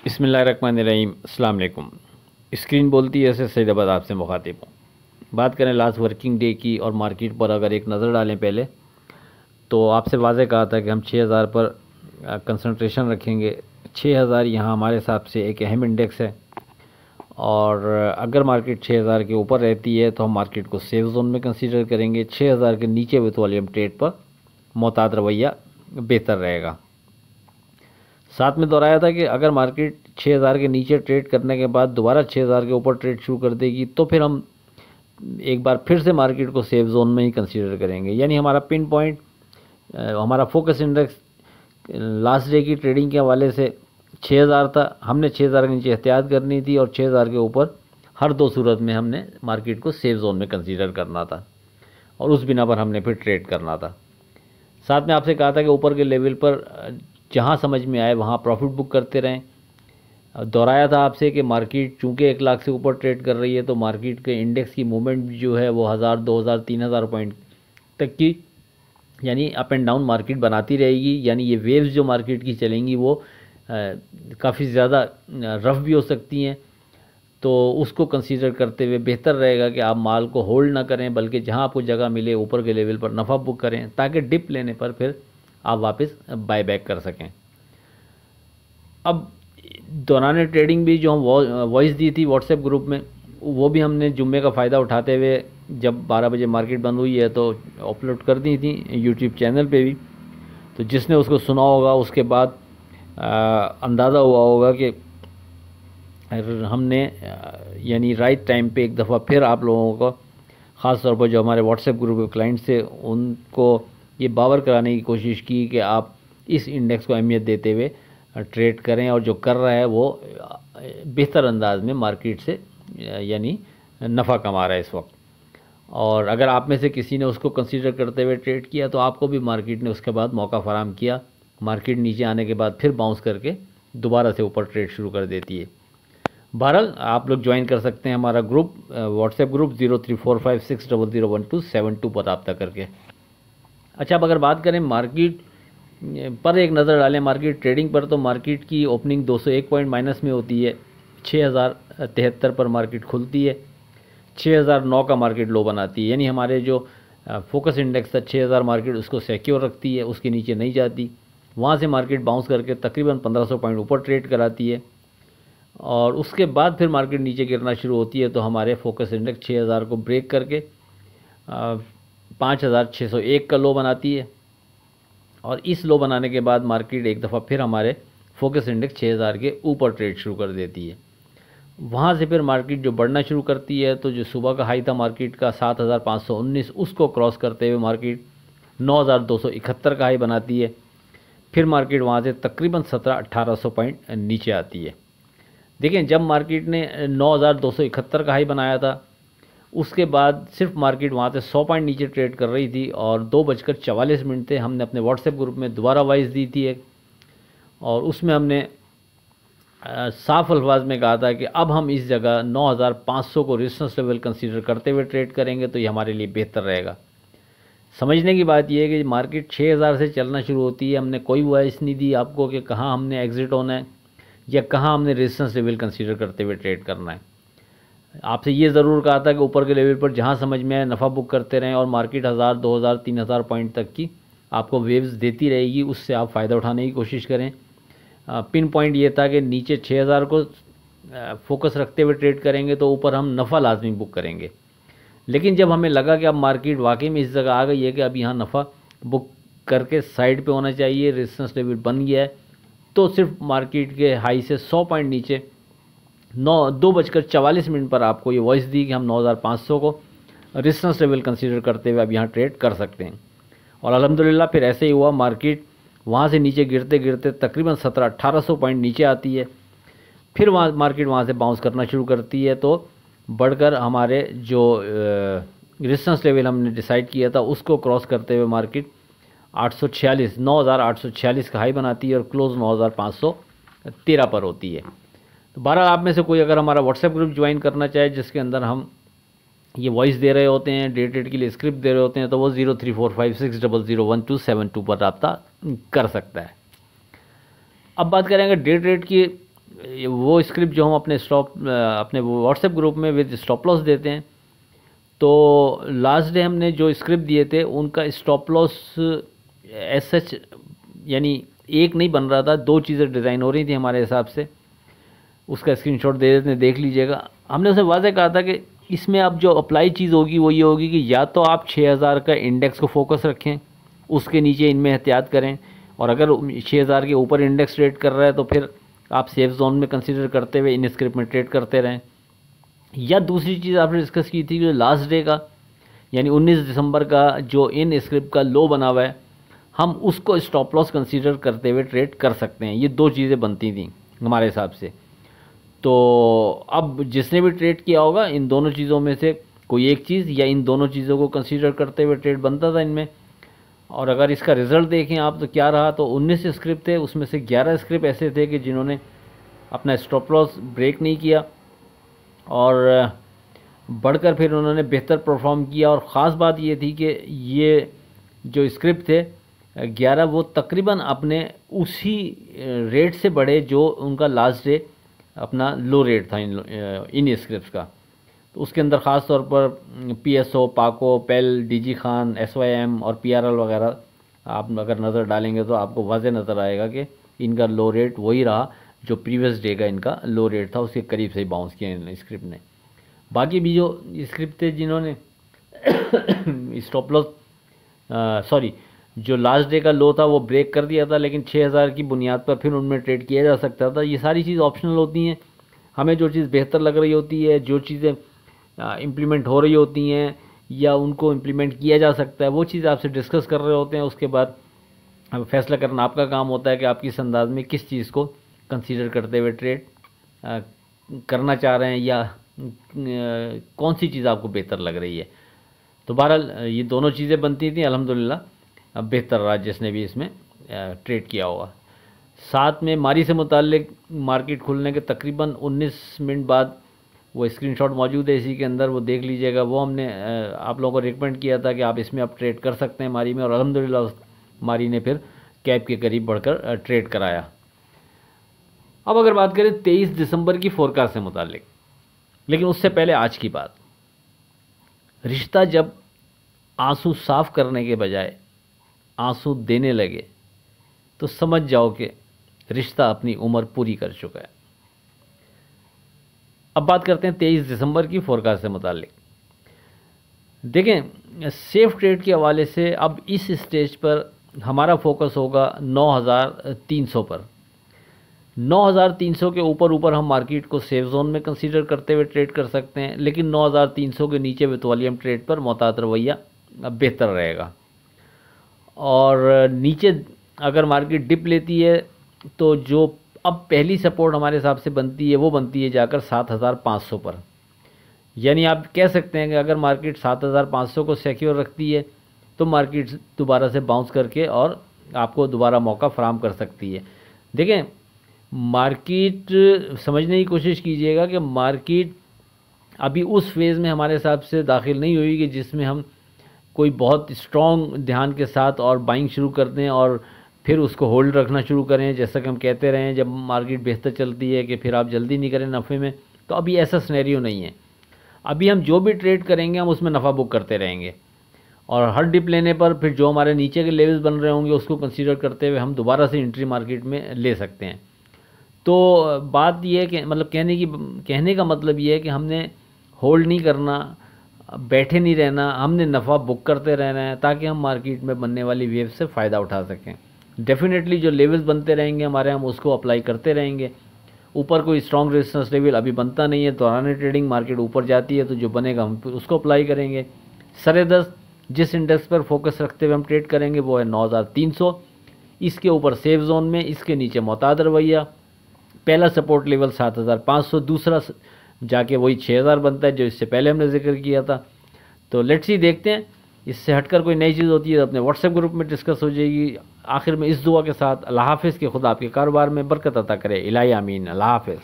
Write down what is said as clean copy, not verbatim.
बिस्मिल्लाहिर्रहमानिर्रहीम। अस्सलाम वालेकुम। स्क्रीन बोलती है ऐसे सैदाबाद आपसे मुखातिब हूँ। बात करें लास्ट वर्किंग डे की और मार्केट पर अगर एक नज़र डालें पहले, तो आपसे वाज़े कहा था कि हम 6000 पर कंसंट्रेशन रखेंगे। 6000 यहाँ हमारे हिसाब से एक अहम इंडेक्स है, और अगर मार्केट 6000 के ऊपर रहती है तो हम मार्केट को सेफ जोन में कंसीडर करेंगे। 6000 के नीचे विथ वॉल्यूम ट्रेड पर मोहतात रवैया बेहतर रहेगा। साथ में दोहराया था कि अगर मार्केट 6000 के नीचे ट्रेड करने के बाद दोबारा 6000 के ऊपर ट्रेड शुरू कर देगी तो फिर हम एक बार फिर से मार्केट को सेफ जोन में ही कंसीडर करेंगे। यानी हमारा पिन पॉइंट, हमारा फोकस इंडेक्स लास्ट डे की ट्रेडिंग के हवाले से 6000 था। हमने 6000 के नीचे एहतियात करनी थी और 6000 के ऊपर हर दो सूरत में हमने मार्केट को सेफ जोन में कंसीडर करना था, और उस बिना पर हमने फिर ट्रेड करना था। साथ में आपसे कहा था कि ऊपर के लेवल पर जहाँ समझ में आए वहाँ प्रॉफिट बुक करते रहें। दोहराया था आपसे कि मार्केट चूँकि 1 लाख से ऊपर ट्रेड कर रही है तो मार्केट के इंडेक्स की मूवमेंट जो है वो 1000, 2000, 3000 पॉइंट तक की, यानी अप एंड डाउन मार्केट बनाती रहेगी। यानी ये वेव्स जो मार्केट की चलेंगी वो काफ़ी ज़्यादा रफ भी हो सकती हैं, तो उसको कंसीडर करते हुए बेहतर रहेगा कि आप माल को होल्ड ना करें, बल्कि जहां आपको जगह मिले ऊपर के लेवल पर नफ़ा बुक करें, ताकि डिप लेने पर फिर आप वापस बाय बैक कर सकें। अब दौरान ट्रेडिंग भी जो हम वॉइस दी थी व्हाट्सएप ग्रुप में, वो भी हमने जुम्मे का फ़ायदा उठाते हुए जब 12 बजे मार्केट बंद हुई है तो अपलोड कर दी थी यूट्यूब चैनल पे भी। तो जिसने उसको सुना होगा उसके बाद अंदाज़ा हुआ होगा कि हमने यानी राइट टाइम पे एक दफ़ा फिर आप लोगों को, ख़ास तौर पर जो हमारे व्हाट्सएप ग्रुप के क्लाइंट्स थे, उनको ये बावर कराने की कोशिश की कि आप इस इंडेक्स को अहमियत देते हुए ट्रेड करें, और जो कर रहा है वो बेहतर अंदाज में मार्केट से यानी नफ़ा कमा रहा है इस वक्त। और अगर आप में से किसी ने उसको कंसीडर करते हुए ट्रेड किया तो आपको भी मार्केट ने उसके बाद मौका फराहम किया। मार्केट नीचे आने के बाद फिर बाउंस करके दोबारा से ऊपर ट्रेड शुरू कर देती है। बहरहाल आप लोग ज्वाइन कर सकते हैं हमारा ग्रुप, व्हाट्सएप ग्रुप 0345600127 पर रब्ता करके। अच्छा, अब अगर बात करें मार्केट पर एक नज़र डालें मार्केट ट्रेडिंग पर, तो मार्केट की ओपनिंग 201 पॉइंट माइनस में होती है। 6073 पर मार्केट खुलती है, 6009 का मार्केट लो बनाती है। यानी हमारे जो फोकस इंडेक्स था 6000 मार्केट उसको सिक्योर रखती है, उसके नीचे नहीं जाती। वहाँ से मार्केट बाउंस करके तकरीबन 1500 पॉइंट ऊपर ट्रेड कराती है, और उसके बाद फिर मार्केट नीचे गिरना शुरू होती है। तो हमारे फोकस इंडेक्स 6000 को ब्रेक करके 5601 का लो बनाती है, और इस लो बनाने के बाद मार्केट एक दफ़ा फिर हमारे फोकस इंडेक्स 6000 के ऊपर ट्रेड शुरू कर देती है। वहाँ से फिर मार्केट जो बढ़ना शुरू करती है, तो जो सुबह का हाई था मार्केट का 7519, उसको क्रॉस करते हुए मार्केट 9271 का हाई बनाती है। फिर मार्केट वहाँ से तकरीबन 1700-1800 पॉइंट नीचे आती है। देखें, जब मार्केट ने 9271 का हाई बनाया था, उसके बाद सिर्फ मार्केट वहाँ से 100 पॉइंट नीचे ट्रेड कर रही थी, और 2:44 थे। हमने अपने व्हाट्सएप ग्रुप में दोबारा वॉइस दी थी एक, और उसमें हमने साफ अल्फाज में कहा था कि अब हम इस जगह 9500 को रेजिस्टेंस लेवल कंसीडर करते हुए ट्रेड करेंगे तो ये हमारे लिए बेहतर रहेगा। समझने की बात यह है कि मार्केट 6000 से चलना शुरू होती है। हमने कोई वॉइस नहीं दी आपको कि कहाँ हमने एग्जिट होना है या कहाँ हमने रेजिस्टेंस लेवल कंसीडर करते हुए ट्रेड करना है। आपसे ये ज़रूर कहा था कि ऊपर के लेवल पर जहाँ समझ में आए नफ़ा बुक करते रहें, और मार्केट 1000, 2000, 3000 पॉइंट तक की आपको वेव्स देती रहेगी, उससे आप फ़ायदा उठाने की कोशिश करें। पिन पॉइंट ये था कि नीचे 6000 को फोकस रखते हुए ट्रेड करेंगे तो ऊपर हम नफ़ा लाजमी बुक करेंगे। लेकिन जब हमें लगा कि अब मार्केट वाकई में इस जगह आ गई है कि अब यहाँ नफ़ा बुक करके साइड पे होना चाहिए, रेजिस्टेंस लेवल बन गया है, तो सिर्फ मार्केट के हाई से 100 पॉइंट नीचे 2:44 पर आपको ये वॉइस दी कि हम 9500 को रेजिस्टेंस लेवल कंसीडर करते हुए अब यहाँ ट्रेड कर सकते हैं। और अल्हम्दुलिल्लाह फिर ऐसे ही हुआ। मार्केट वहाँ से नीचे गिरते गिरते तकरीबन 1700-1800 पॉइंट नीचे आती है। फिर मार्केट वहाँ से बाउंस करना शुरू करती है, तो बढ़कर हमारे जो रेजिस्टेंस लेवल हमने डिसाइड किया था उसको क्रॉस करते हुए मार्केट 9846 का हाई बनाती है, और क्लोज 9513 पर होती है। तो 12 आप में से कोई अगर हमारा व्हाट्सएप ग्रुप ज्वाइन करना चाहे, जिसके अंदर हम ये वॉइस दे रहे होते हैं, डे ट्रेड के लिए स्क्रिप्ट दे रहे होते हैं, तो वो 0345600127 पर रब्ता कर सकता है। अब बात करेंगे डे ट्रेड की वो स्क्रिप्ट जो हम अपने वो व्हाट्सएप ग्रुप में विद स्टॉप लॉस देते हैं, तो लास्ट डे हमने जो स्क्रिप्ट दिए थे उनका स्टॉप लॉस एज सच यानी एक नहीं बन रहा था, 2 चीज़ें डिज़ाइन हो रही थी हमारे हिसाब से। उसका स्क्रीनशॉट दे देते हैं, देख लीजिएगा। हमने उसे वाज़े कहा था कि इसमें अब जो अप्लाई चीज़ होगी वो ये होगी कि या तो आप 6000 का इंडेक्स को फोकस रखें, उसके नीचे इनमें एहतियात करें, और अगर 6000 के ऊपर इंडेक्स ट्रेड कर रहा है तो फिर आप सेफ जोन में कंसीडर करते हुए इन स्क्रिप्ट में ट्रेड करते रहें। या दूसरी चीज़ आपने डिस्कस की थी कि लास्ट डे का यानी 19 दिसंबर का जो इन स्क्रिप्ट का लो बना हुआ है, हम उसको स्टॉप लॉस कंसीडर करते हुए ट्रेड कर सकते हैं। ये 2 चीज़ें बनती थी हमारे हिसाब से। तो अब जिसने भी ट्रेड किया होगा इन दोनों चीज़ों में से कोई एक चीज़ या इन दोनों चीज़ों को कंसीडर करते हुए ट्रेड बनता था इनमें। और अगर इसका रिज़ल्ट देखें आप तो क्या रहा, तो 19 स्क्रिप्ट थे, उसमें से 11 स्क्रिप्ट ऐसे थे कि जिन्होंने अपना स्टॉप लॉस ब्रेक नहीं किया और बढ़कर फिर उन्होंने बेहतर परफॉर्म किया। और ख़ास बात ये थी कि ये जो स्क्रिप्ट थे 11 वो तकरीबन अपने उसी रेट से बढ़े जो उनका लास्ट डे अपना लो रेट था इन स्क्रिप्ट का। तो उसके अंदर ख़ास तौर पर PSO, पाको, पेल, DG खान, SYM और PRL वगैरह आप अगर नज़र डालेंगे तो आपको वाज़े नज़र आएगा कि इनका लो रेट वही रहा जो प्रीवियस डे का इनका लो रेट था, उसके करीब से ही बाउंस किया इन स्क्रिप्ट ने। बाकी भी जो स्क्रिप्ट थे जिन्होंने स्टॉप लॉस जो लास्ट डे का लो था वो ब्रेक कर दिया था, लेकिन 6000 की बुनियाद पर फिर उनमें ट्रेड किया जा सकता था। ये सारी चीज़ ऑप्शनल होती हैं, हमें जो चीज़ बेहतर लग रही होती है, जो चीज़ें इम्प्लीमेंट हो रही होती हैं या उनको इम्प्लीमेंट किया जा सकता है, वो चीज़ आपसे डिस्कस कर रहे होते हैं। उसके बाद फैसला करना आपका काम होता है कि आप किस अंदाज में किस चीज़ को कंसीडर करते हुए ट्रेड करना चाह रहे हैं या कौन सी चीज़ आपको बेहतर लग रही है। तो बहरहाल ये दोनों चीज़ें बनती थी, अल्हम्दुलिल्लाह बेहतर रहा जिसने भी इसमें ट्रेड किया होगा। साथ में मारी से मुताल्लिक मार्केट खुलने के तकरीबन 19 मिनट बाद वो स्क्रीनशॉट मौजूद है इसी के अंदर, वो देख लीजिएगा। वो हमने आप लोगों को रिकमेंड किया था कि आप इसमें आप ट्रेड कर सकते हैं मारी में, और अल्हम्दुलिल्लाह मारी ने फिर कैप के करीब बढ़कर ट्रेड कराया। अब अगर बात करें 23 दिसंबर की फोरकास्ट से मुताल्लिक, लेकिन उससे पहले आज की बात। रिश्ता जब आंसू साफ़ करने के बजाय आंसू देने लगे तो समझ जाओ कि रिश्ता अपनी उम्र पूरी कर चुका है। अब बात करते हैं 23 दिसंबर की फोरकास्ट से मुताल्लिक। देखें, सेफ ट्रेड के हवाले से अब इस स्टेज पर हमारा फोकस होगा 9300 पर। 9300 के ऊपर हम मार्केट को सेफ जोन में कंसीडर करते हुए ट्रेड कर सकते हैं, लेकिन 9300 के नीचे विद वॉल्यूम ट्रेड पर मोहतात रवैया बेहतर रहेगा। और नीचे अगर मार्केट डिप लेती है तो जो अब पहली सपोर्ट हमारे हिसाब से बनती है वो बनती है जाकर 7500 पर। यानी आप कह सकते हैं कि अगर मार्केट 7500 को सिक्योर रखती है तो मार्केट दोबारा से बाउंस करके और आपको दोबारा मौका फराहम कर सकती है। देखें, मार्केट समझने की कोशिश कीजिएगा कि मार्केट अभी उस फेज़ में हमारे हिसाब से दाखिल नहीं हुई कि जिसमें हम कोई बहुत स्ट्रॉन्ग ध्यान के साथ और बाइंग शुरू कर दें और फिर उसको होल्ड रखना शुरू करें। जैसा कि हम कहते रहे हैं, जब मार्केट बेहतर चलती है कि फिर आप जल्दी नहीं करें नफ़े में, तो अभी ऐसा सिनेरियो नहीं है। अभी हम जो भी ट्रेड करेंगे हम उसमें नफ़ा बुक करते रहेंगे, और हर डिप लेने पर फिर जो हमारे नीचे के लेवल्स बन रहे होंगे उसको कंसीडर करते हुए हम दोबारा से एंट्री मार्केट में ले सकते हैं। तो बात यह है कि मतलब कहने का मतलब ये है कि हमने होल्ड नहीं करना, बैठे नहीं रहना, हमने नफ़ा बुक करते रहना है ताकि हम मार्केट में बनने वाली वेव से फ़ायदा उठा सकें। डेफिनेटली जो लेवल्स बनते रहेंगे हमारे, हम उसको अप्लाई करते रहेंगे। ऊपर कोई स्ट्रॉन्ग रेजिस्टेंस लेवल अभी बनता नहीं है, दौरान ट्रेडिंग मार्केट ऊपर जाती है तो जो बनेगा हम उसको अप्लाई करेंगे। सरेदस्त जिस इंडेक्स पर फोकस रखते हुए हम ट्रेड करेंगे वो है 9300। इसके ऊपर सेफ जोन में, इसके नीचे मोहतात रवैया। पहला सपोर्ट लेवल 7500, दूसरा जाके वही 6000 बनता है जो इससे पहले हमने जिक्र किया था। तो लेट्स सी, देखते हैं इससे हटकर कोई नई चीज़ होती है तो अपने व्हाट्सएप ग्रुप में डिस्कस हो जाएगी। आखिर में इस दुआ के साथ, अल्लाह हाफ़िज़, के खुदा आपके कारोबार में बरकत अता करे। इलाही आमीन। अल्लाह हाफ़िज़।